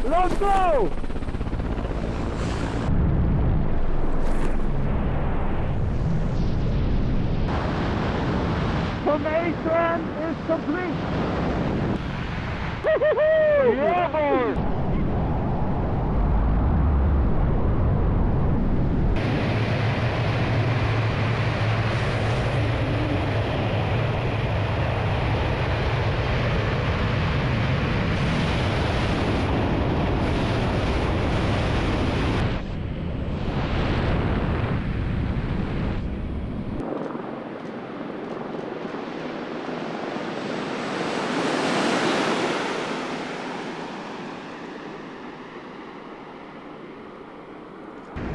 Let's go! Formation is complete! Yeah, boy!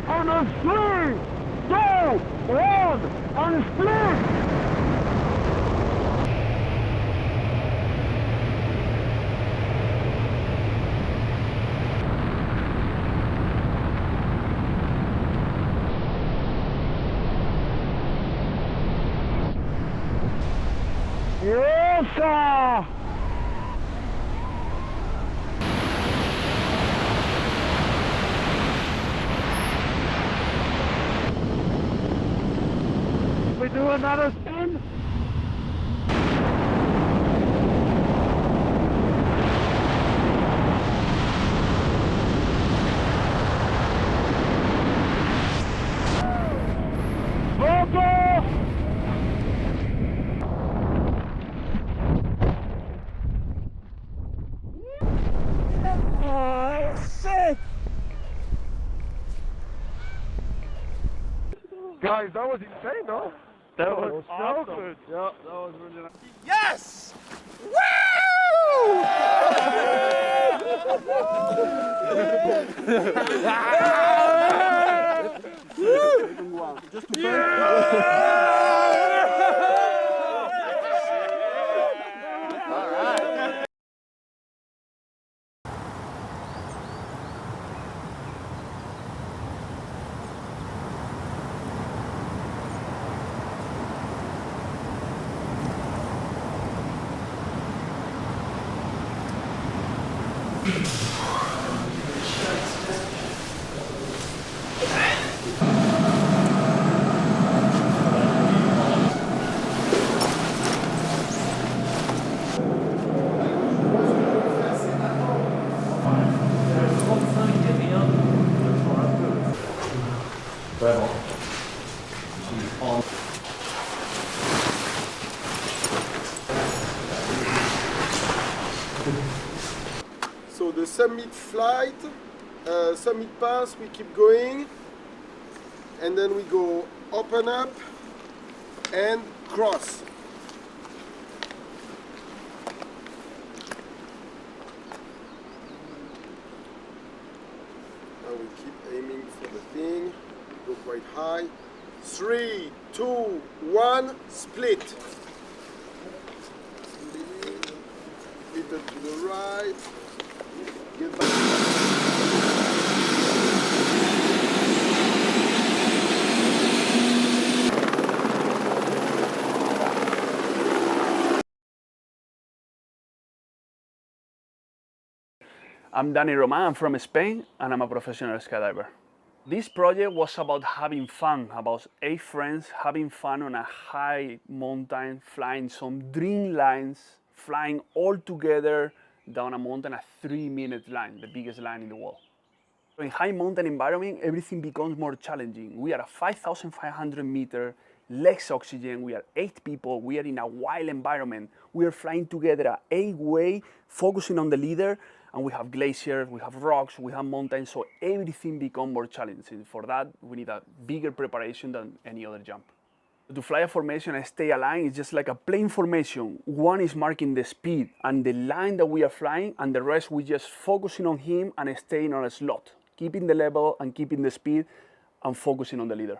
On a 3, 2, 1, and split! Yes, sir! We do another spin. Volta! Oh, sick! Guys, that was insane, no? That was so awesome. good. Yeah, that was really nice. Yes! Just to So the summit flight, summit pass, we keep going, and then we go open up and cross. Now we keep aiming for the thing, go quite high. 3, 2, 1, split. Little to the right. Get back. I'm Dani Román, I'm from Spain, and I'm a professional skydiver. This project was about having fun, about 8 friends having fun on a high mountain, flying some dream lines, flying all together down a mountain, a 3-minute line, the biggest line in the world. In high mountain environment, everything becomes more challenging. We are at 5,500 meters, less oxygen, we are 8 people, we are in a wild environment. We are flying together at 8-way, focusing on the leader, and we have glaciers, we have rocks, we have mountains, so everything becomes more challenging. For that, we need a bigger preparation than any other jump. To fly a formation and stay aligned is just like a plane formation. One is marking the speed and the line that we are flying, and the rest we just focusing on him and staying on a slot, keeping the level and keeping the speed and focusing on the leader.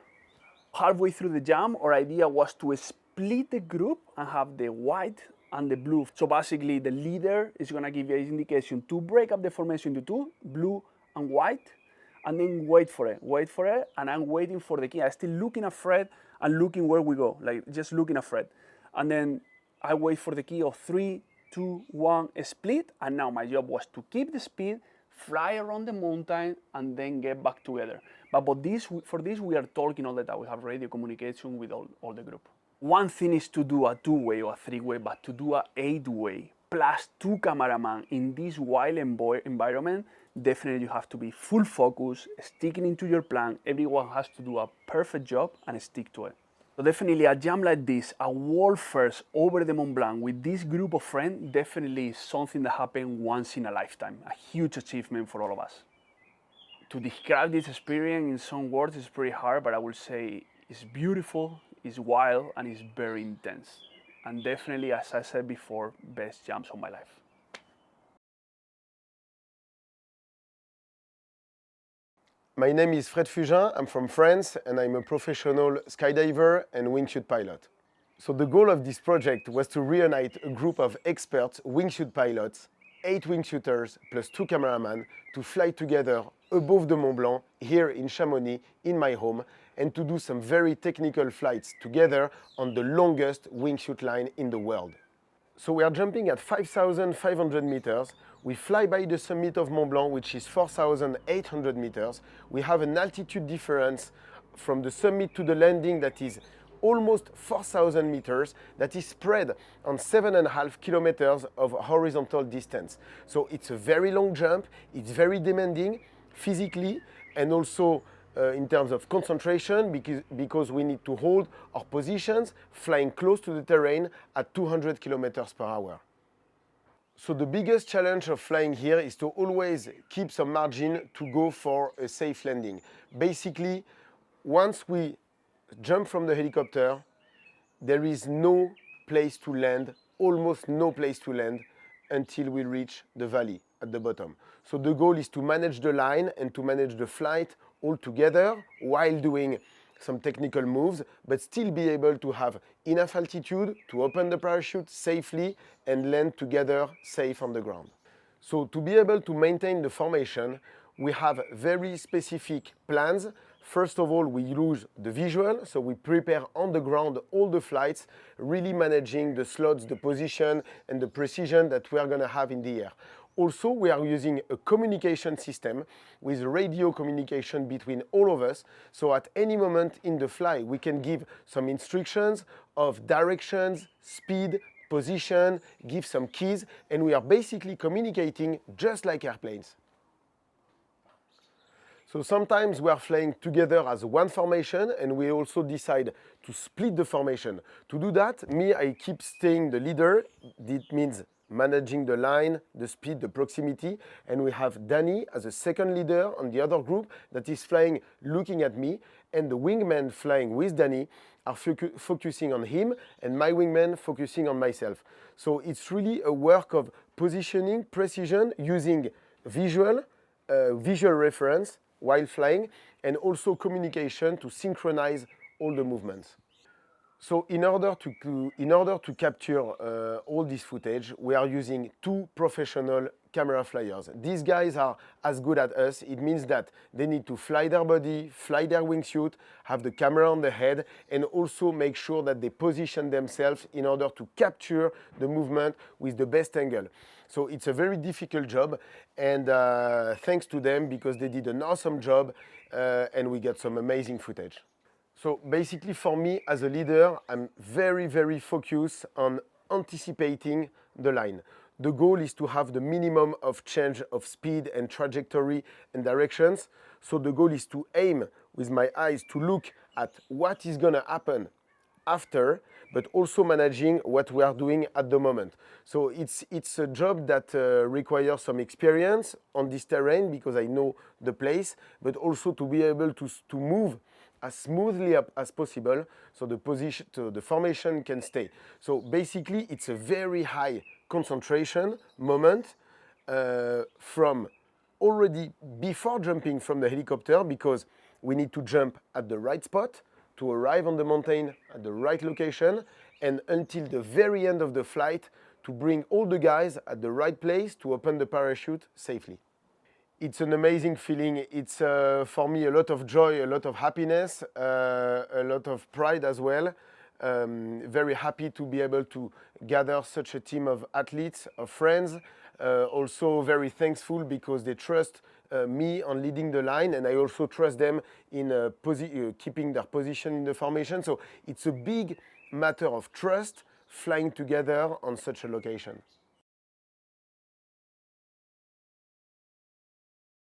Halfway through the jump, our idea was to split the group and have the white and the blue. So basically the leader is gonna give you an indication to break up the formation into 2, blue and white, and then wait for it, and I'm waiting for the key. I'm still looking at Fred and looking where we go, like just looking at Fred. And then I wait for the key of 3, 2, 1, split, and now my job was to keep the speed, fly around the mountain, and then get back together. But for this, we are talking all the time. We have radio communication with all the group. One thing is to do a two-way or a three-way, but to do a eight-way plus two cameramen in this wild environment, definitely you have to be full focus, sticking into your plan. Everyone has to do a perfect job and stick to it. So definitely a jump like this, a world first over the Mont Blanc with this group of friends, definitely is something that happened once in a lifetime, a huge achievement for all of us. To describe this experience in some words is pretty hard, but I will say it's beautiful, it's wild, and it's very intense. And definitely, as I said before, best jumps of my life. My name is Fred Fugin, I'm from France, and I'm a professional skydiver and wingsuit pilot. So the goal of this project was to reunite a group of expert wingsuit pilots, 8 wingsuiters plus 2 cameramen, to fly together above the Mont Blanc, here in Chamonix, in my home, and to do some very technical flights together on the longest wingsuit line in the world. So we are jumping at 5,500 meters. We fly by the summit of Mont Blanc, which is 4,800 meters. We have an altitude difference from the summit to the landing that is almost 4,000 meters, that is spread on 7.5 kilometers of horizontal distance. So it's a very long jump, it's very demanding physically and also in terms of concentration, because we need to hold our positions flying close to the terrain at 200 kilometers per hour. So the biggest challenge of flying here is to always keep some margin to go for a safe landing. Basically, once we jump from the helicopter, there is no place to land, almost no place to land until we reach the valley at the bottom. So the goal is to manage the line and to manage the flight all together while doing some technical moves, but still be able to have enough altitude to open the parachute safely and land together safe on the ground. So to be able to maintain the formation, we have very specific plans. First of all, we use the visual, so we prepare on the ground all the flights, really managing the slots, the position, and the precision that we are going to have in the air. Also, we are using a communication system with radio communication between all of us, so at any moment in the flight, we can give some instructions of directions, speed, position, give some keys, and we are basically communicating just like airplanes. So sometimes we are flying together as one formation, and we also decide to split the formation. To do that, I keep staying the leader. That means managing the line, the speed, the proximity, and we have Dani as a second leader on the other group that is flying looking at me, and the wingmen flying with Dani are focusing on him, and my wingmen focusing on myself. So it's really a work of positioning, precision, using visual reference while flying, and also communication to synchronize all the movements. So in order to capture all this footage, we are using 2 professional camera flyers. These guys are as good as us. It means that they need to fly their body, fly their wingsuit, have the camera on the head, and also make sure that they position themselves in order to capture the movement with the best angle. So it's a very difficult job, and thanks to them, because they did an awesome job, and we got some amazing footage. So basically for me as a leader, I'm very, very focused on anticipating the line. The goal is to have the minimum of change of speed and trajectory and directions. So the goal is to aim with my eyes to look at what is going to happen after, but also managing what we are doing at the moment. So it's a job that requires some experience on this terrain, because I know the place, but also to be able to move as smoothly as possible, so the formation can stay. So basically, it's a very high concentration moment from already before jumping from the helicopter, because we need to jump at the right spot to arrive on the mountain at the right location, and until the very end of the flight to bring all the guys at the right place to open the parachute safely. It's an amazing feeling. It's for me a lot of joy, a lot of happiness, a lot of pride as well. Very happy to be able to gather such a team of athletes, of friends, also very thankful because they trust me on leading the line, and I also trust them in keeping their position in the formation. So it's a big matter of trust flying together on such a location.